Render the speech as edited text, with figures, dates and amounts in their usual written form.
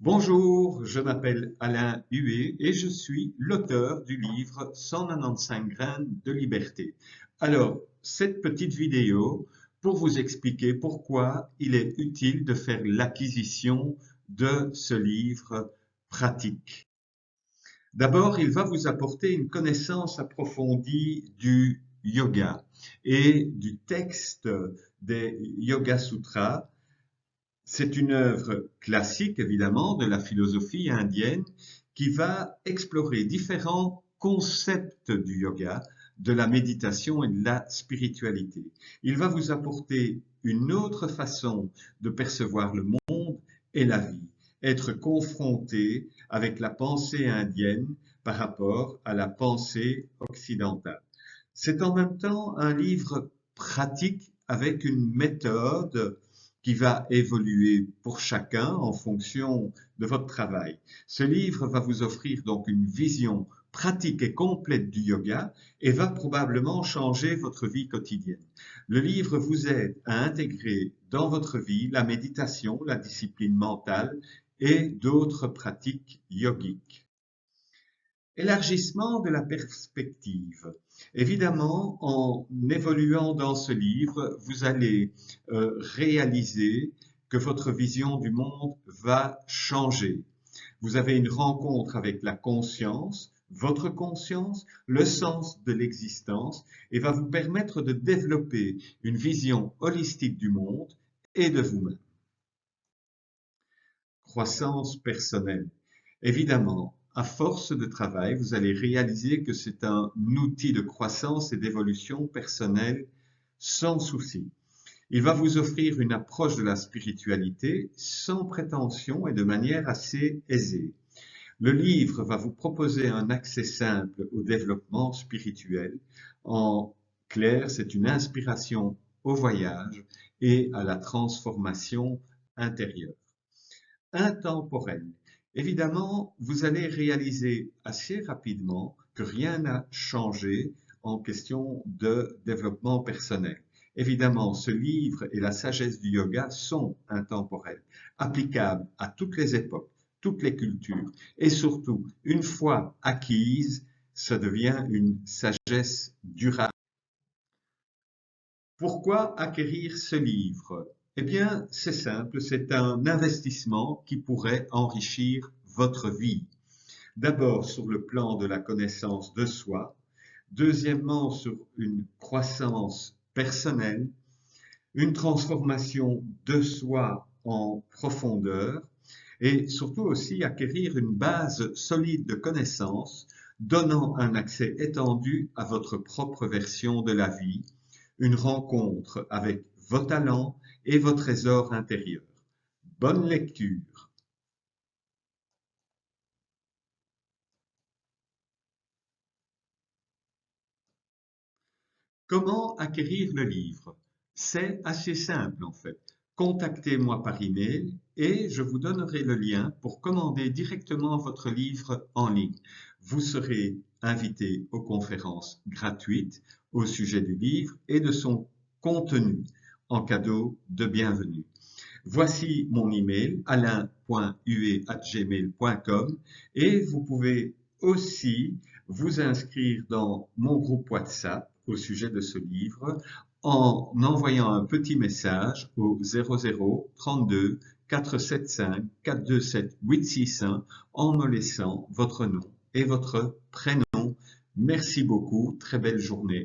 Bonjour, je m'appelle Alain Huet et je suis l'auteur du livre 195 graines de liberté. Alors, cette petite vidéo pour vous expliquer pourquoi il est utile de faire l'acquisition de ce livre pratique. D'abord, il va vous apporter une connaissance approfondie du yoga et du texte des Yoga Sutras. C'est une œuvre classique, évidemment, de la philosophie indienne qui va explorer différents concepts du yoga, de la méditation et de la spiritualité. Il va vous apporter une autre façon de percevoir le monde et la vie, être confronté avec la pensée indienne par rapport à la pensée occidentale. C'est en même temps un livre pratique avec une méthode qui va évoluer pour chacun en fonction de votre travail. Ce livre va vous offrir donc une vision pratique et complète du yoga et va probablement changer votre vie quotidienne. Le livre vous aide à intégrer dans votre vie la méditation, la discipline mentale et d'autres pratiques yogiques. Élargissement de la perspective. Évidemment, en évoluant dans ce livre, vous allez réaliser que votre vision du monde va changer. Vous avez une rencontre avec la conscience, votre conscience, le sens de l'existence, et va vous permettre de développer une vision holistique du monde et de vous-même. Croissance personnelle. Évidemment, à force de travail, vous allez réaliser que c'est un outil de croissance et d'évolution personnelle sans souci. Il va vous offrir une approche de la spiritualité sans prétention et de manière assez aisée. Le livre va vous proposer un accès simple au développement spirituel. En clair, c'est une inspiration au voyage et à la transformation intérieure. Intemporel. Évidemment, vous allez réaliser assez rapidement que rien n'a changé en question de développement personnel. Évidemment, ce livre et la sagesse du yoga sont intemporels, applicables à toutes les époques, toutes les cultures, et surtout, une fois acquise, ça devient une sagesse durable. Pourquoi acquérir ce livre? Eh bien, c'est simple, c'est un investissement qui pourrait enrichir votre vie. D'abord sur le plan de la connaissance de soi, deuxièmement sur une croissance personnelle, une transformation de soi en profondeur et surtout aussi acquérir une base solide de connaissances donnant un accès étendu à votre propre version de la vie, une rencontre avec vos talents et vos trésors intérieurs. Bonne lecture. Comment acquérir le livre? C'est assez simple en fait. Contactez-moi par email et je vous donnerai le lien pour commander directement votre livre en ligne. Vous serez invité aux conférences gratuites au sujet du livre et de son contenu en cadeau de bienvenue. Voici mon email alain.huet@gmail.com et vous pouvez aussi vous inscrire dans mon groupe WhatsApp au sujet de ce livre en envoyant un petit message au 00 32 475 427 861 en me laissant votre nom et votre prénom. Merci beaucoup, très belle journée.